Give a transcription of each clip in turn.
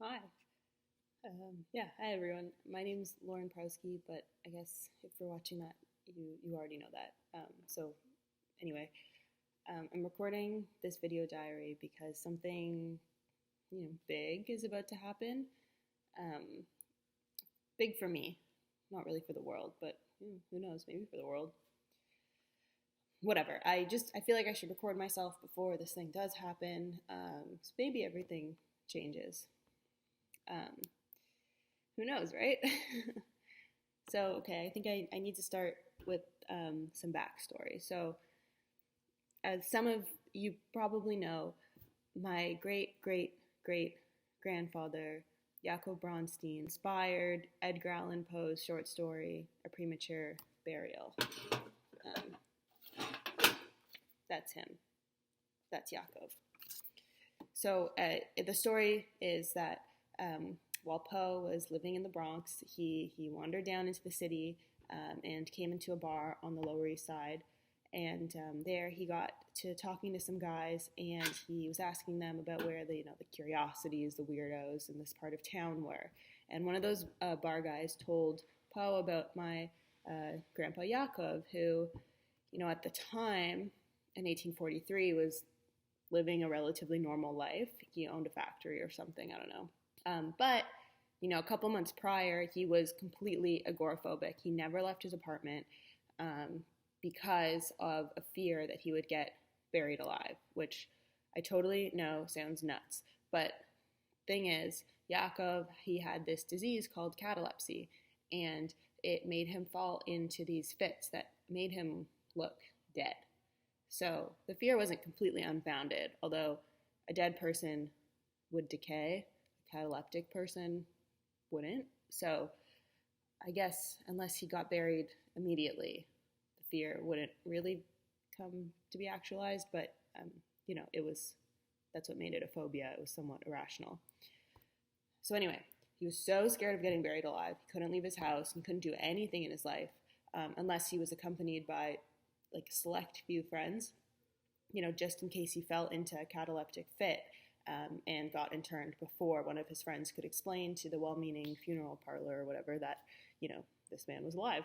Hi. Hi everyone. My name's Lauren Prowski, but I guess if you're watching that, you already know that. Anyway, I'm recording this video diary because something big is about to happen. Um, Big for me, not really for the world, but who knows? Maybe for the world. Whatever. I feel like I should record myself before this thing does happen. So maybe everything changes. Um, who knows, right? I think I need to start with some backstory. So, as some of you probably know, my great great great grandfather, Jacob Bronstein, inspired Edgar Allan Poe's short story, A Premature Burial. Um, that's him. That's Jacob. The story is that while Poe was living in the Bronx, he wandered down into the city and came into a bar on the Lower East Side. And there he got to talking to some guys, and he was asking them about where the curiosities, the weirdos in this part of town were. And one of those bar guys told Poe about my grandpa Yaakov, who, at the time in 1843 was living a relatively normal life. He owned a factory or something, I don't know. But a couple months prior, he was completely agoraphobic. He never left his apartment because of a fear that he would get buried alive, which I totally know sounds nuts. But thing is, Yaakov, he had this disease called catalepsy, and it made him fall into these fits that made him look dead. So the fear wasn't completely unfounded, although a dead person would decay, a cataleptic person wouldn't. So I guess unless he got buried immediately, the fear wouldn't really come to be actualized. But it was that's what made it a phobia. It was somewhat irrational. So anyway, he was so scared of getting buried alive, he couldn't leave his house and couldn't do anything in his life unless he was accompanied by like a select few friends, just in case he fell into a cataleptic fit and got interned before one of his friends could explain to the well-meaning funeral parlor or whatever that, this man was alive.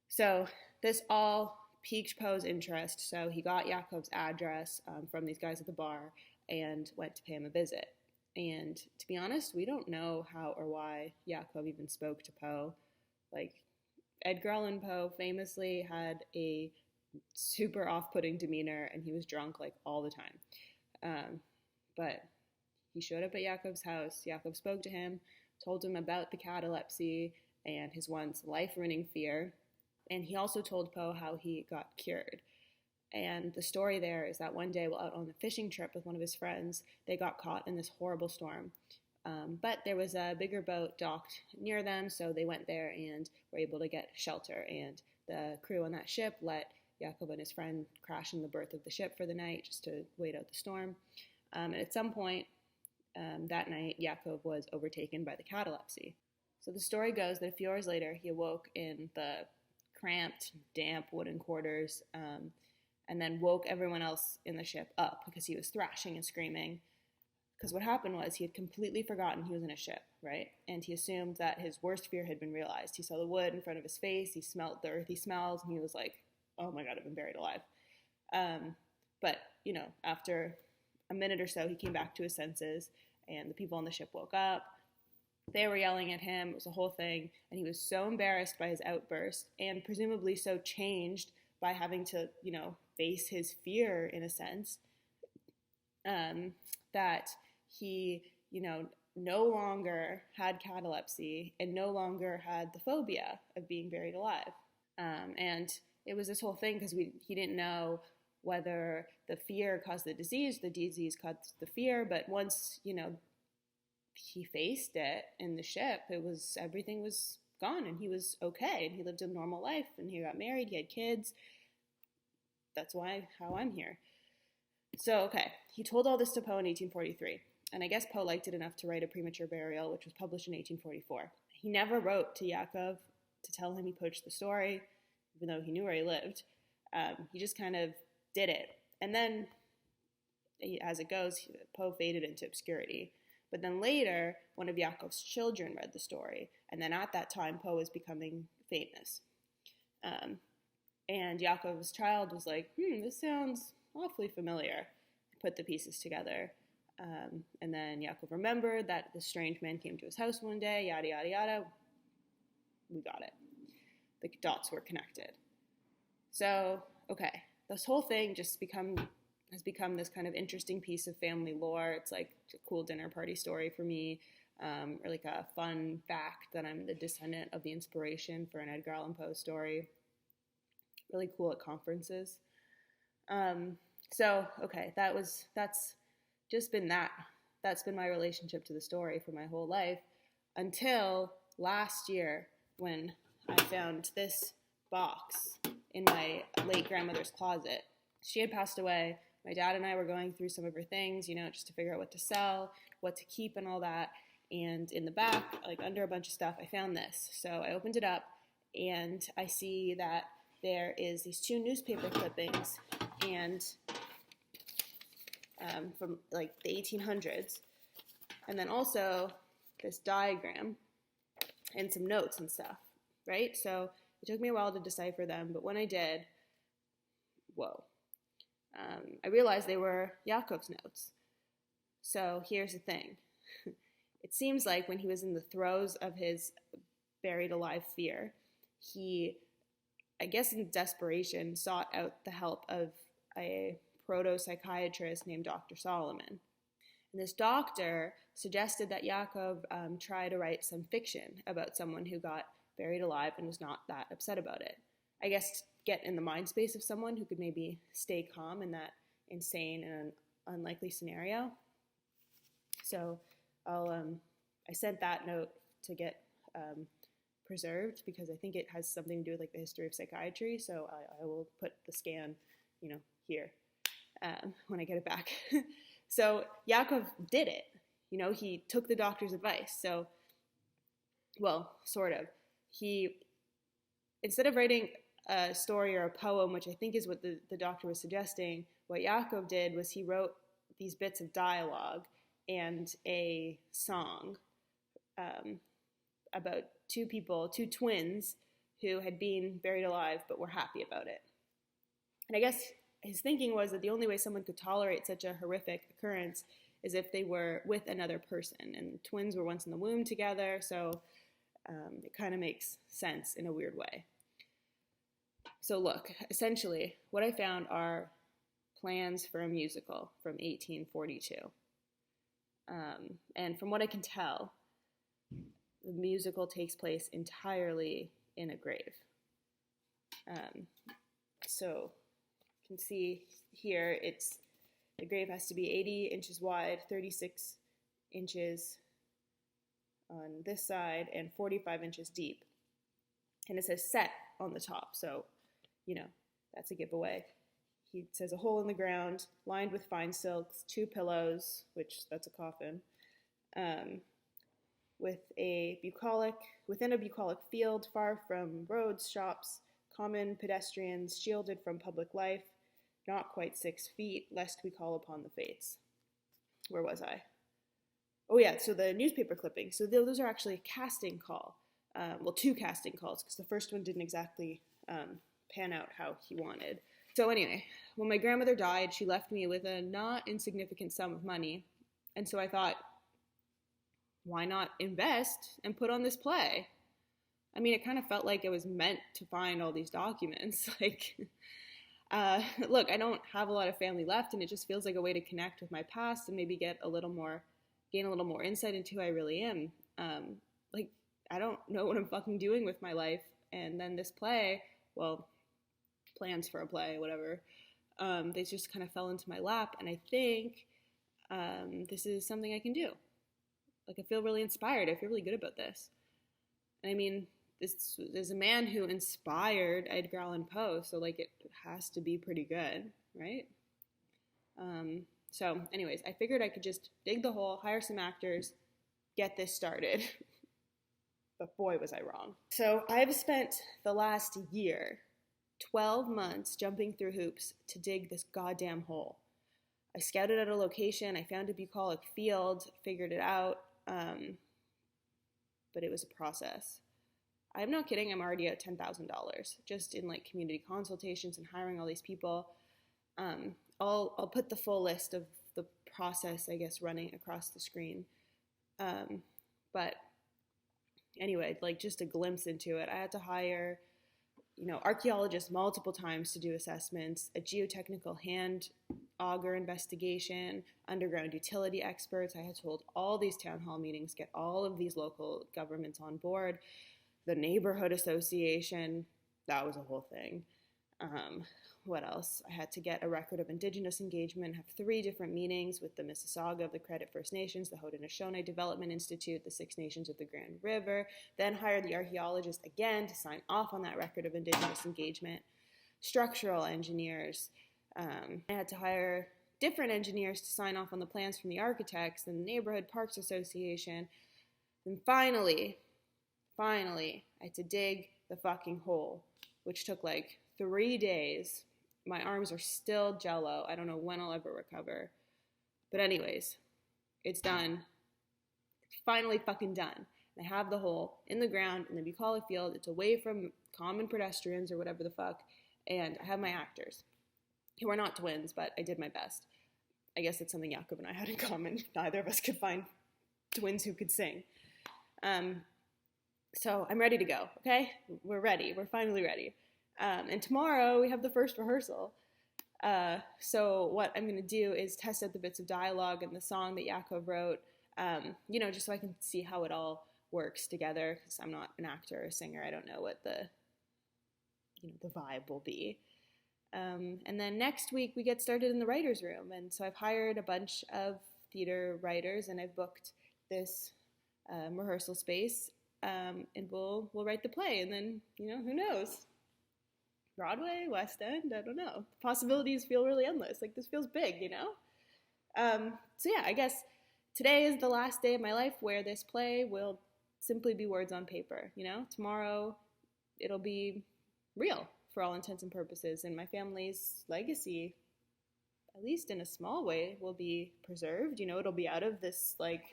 So this all piqued Poe's interest. So he got Jacob's address from these guys at the bar and went to pay him a visit. And to be honest, we don't know how or why Jacob even spoke to Poe. Like, Edgar Allan Poe famously had a super off-putting demeanor, and he was drunk like all the time. But he showed up at Jacob's house. Jacob spoke to him, told him about the catalepsy and his once life-ruining fear. And he also told Poe how he got cured. And the story there is that one day, while out on a fishing trip with one of his friends, they got caught in this horrible storm. But there was a bigger boat docked near them, so they went there and were able to get shelter. And the crew on that ship let Jacob and his friend crash in the berth of the ship for the night just to wait out the storm. And at some point that night, Jacob was overtaken by the catalepsy. So the story goes that a few hours later, he awoke in the cramped, damp wooden quarters and then woke everyone else in the ship up because he was thrashing and screaming. Because what happened was he had completely forgotten he was in a ship, right? And he assumed that his worst fear had been realized. He saw the wood in front of his face, he smelled the earthy smells, and he was like, oh my God, I've been buried alive. But, after a minute or so, he came back to his senses, and the people on the ship woke up. They were yelling at him. It was a whole thing. And he was so embarrassed by his outburst and presumably so changed by having to, face his fear in a sense, that he, no longer had catalepsy and no longer had the phobia of being buried alive. And it was this whole thing because he didn't know whether the fear caused the disease caused the fear. But once, he faced it in the ship, everything was gone and he was okay and he lived a normal life and he got married, he had kids. That's how I'm here. So, okay, he told all this to Poe in 1843, and I guess Poe liked it enough to write A Premature Burial, which was published in 1844. He never wrote to Yakov to tell him he poached the story, even though he knew where he lived. He just kind of did it. And then, as it goes, Poe faded into obscurity. But then later, one of Yakov's children read the story, and then at that time, Poe was becoming famous. And Yakov's child was like, this sounds awfully familiar. Put the pieces together. And then Yakov remembered that the strange man came to his house one day, yada, yada, yada. We got it. The dots were connected. So, okay, this whole thing just has become this kind of interesting piece of family lore. It's like a cool dinner party story for me, or like a fun fact that I'm the descendant of the inspiration for an Edgar Allan Poe story. Really cool at conferences. So, okay, that's just been that. That's been my relationship to the story for my whole life until last year when I found this box in my late grandmother's closet. She had passed away. My dad and I were going through some of her things, just to figure out what to sell, what to keep and all that. And in the back, like under a bunch of stuff, I found this. So I opened it up and I see that there is these 2 newspaper clippings and from like the 1800s. And then also this diagram and some notes and stuff, right? So it took me a while to decipher them, but when I did, whoa. I realized they were Yakov's notes. So here's the thing. It seems like when he was in the throes of his buried alive fear, he, I guess in desperation, sought out the help of a proto-psychiatrist named Dr. Solomon. And this doctor suggested that Yakov try to write some fiction about someone who got buried alive and was not that upset about it. I guess get in the mind space of someone who could maybe stay calm in that insane and unlikely scenario. So I sent that note to get preserved because I think it has something to do with like the history of psychiatry. So I will put the scan, here when I get it back. So Yakov did it. He took the doctor's advice. So, well, sort of. He, instead of writing a story or a poem, which I think is what the doctor was suggesting, what Yakov did was he wrote these bits of dialogue and a song about 2 twins who had been buried alive but were happy about it. And I guess his thinking was that the only way someone could tolerate such a horrific occurrence is if they were with another person. And twins were once in the womb together, so it kind of makes sense in a weird way. So look, essentially, what I found are plans for a musical from 1842. And from what I can tell, the musical takes place entirely in a grave. So you can see here, the grave has to be 80 inches wide, 36 inches on this side, and 45 inches deep. And it says set on the top, so, that's a giveaway. He says a hole in the ground, lined with fine silks, 2 pillows, which that's a coffin, within a bucolic field, far from roads, shops, common pedestrians, shielded from public life, not quite 6 feet, lest we call upon the fates. Where was I? Oh yeah, so the newspaper clipping. So those are actually a casting call. 2 casting calls, because the first one didn't exactly pan out how he wanted. So anyway, when my grandmother died, she left me with a not insignificant sum of money. And so I thought, why not invest and put on this play? I mean, it kind of felt like it was meant to find all these documents. Look, I don't have a lot of family left, and it just feels like a way to connect with my past and maybe gain a little more insight into who I really am. I don't know what I'm fucking doing with my life. And then this play, plans for a play, whatever, they just kind of fell into my lap. And I think this is something I can do. I feel really inspired. I feel really good about this. And I mean, this is a man who inspired Edgar Allan Poe, so it has to be pretty good, right? So anyways, I figured I could just dig the hole, hire some actors, get this started. But boy, was I wrong. So I've spent the last year, 12 months, jumping through hoops to dig this goddamn hole. I scouted out a location. I found a bucolic field, figured it out, but it was a process. I'm not kidding. I'm already at $10,000 just in like community consultations and hiring all these people. I'll put the full list of the process, I guess, running across the screen. But anyway, like just a glimpse into it. I had to hire, archaeologists multiple times to do assessments, a geotechnical hand auger investigation, underground utility experts. I had to hold all these town hall meetings, get all of these local governments on board, the neighborhood association. That was a whole thing. What else? I had to get a record of Indigenous engagement, have 3 different meetings with the Mississauga of the Credit First Nations, the Haudenosaunee Development Institute, the Six Nations of the Grand River, then hired the archaeologist again to sign off on that record of Indigenous engagement, structural engineers. I had to hire different engineers to sign off on the plans from the architects and the Neighborhood Parks Association. And finally, I had to dig the fucking hole, which took like 3 days. My arms are still jello. I don't know when I'll ever recover. But anyways, it's done. It's finally fucking done. I have the hole in the ground in the bucolic field. It's away from common pedestrians or whatever the fuck. And I have my actors, who are not twins, but I did my best. I guess it's something Jakob and I had in common. Neither of us could find twins who could sing. So I'm ready to go, okay? We're ready. We're finally ready. And tomorrow we have the first rehearsal. So what I'm going to do is test out the bits of dialogue and the song that Jakob wrote, just so I can see how it all works together, because I'm not an actor or a singer. I don't know what the vibe will be. And then next week we get started in the writer's room. And so I've hired a bunch of theater writers, and I've booked this rehearsal space, and we'll write the play. And then, who knows? Broadway, West End, I don't know. The possibilities feel really endless. Like, this feels big, So yeah, I guess today is the last day of my life where this play will simply be words on paper, Tomorrow it'll be real for all intents and purposes, and my family's legacy, at least in a small way, will be preserved. It'll be out of this, like,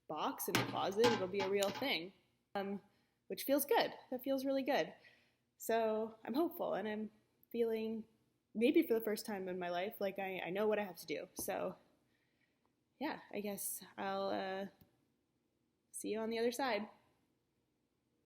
box in the closet. It'll be a real thing, which feels good. That feels really good. So I'm hopeful, and I'm feeling, maybe for the first time in my life, like I know what I have to do. So yeah, I guess I'll see you on the other side.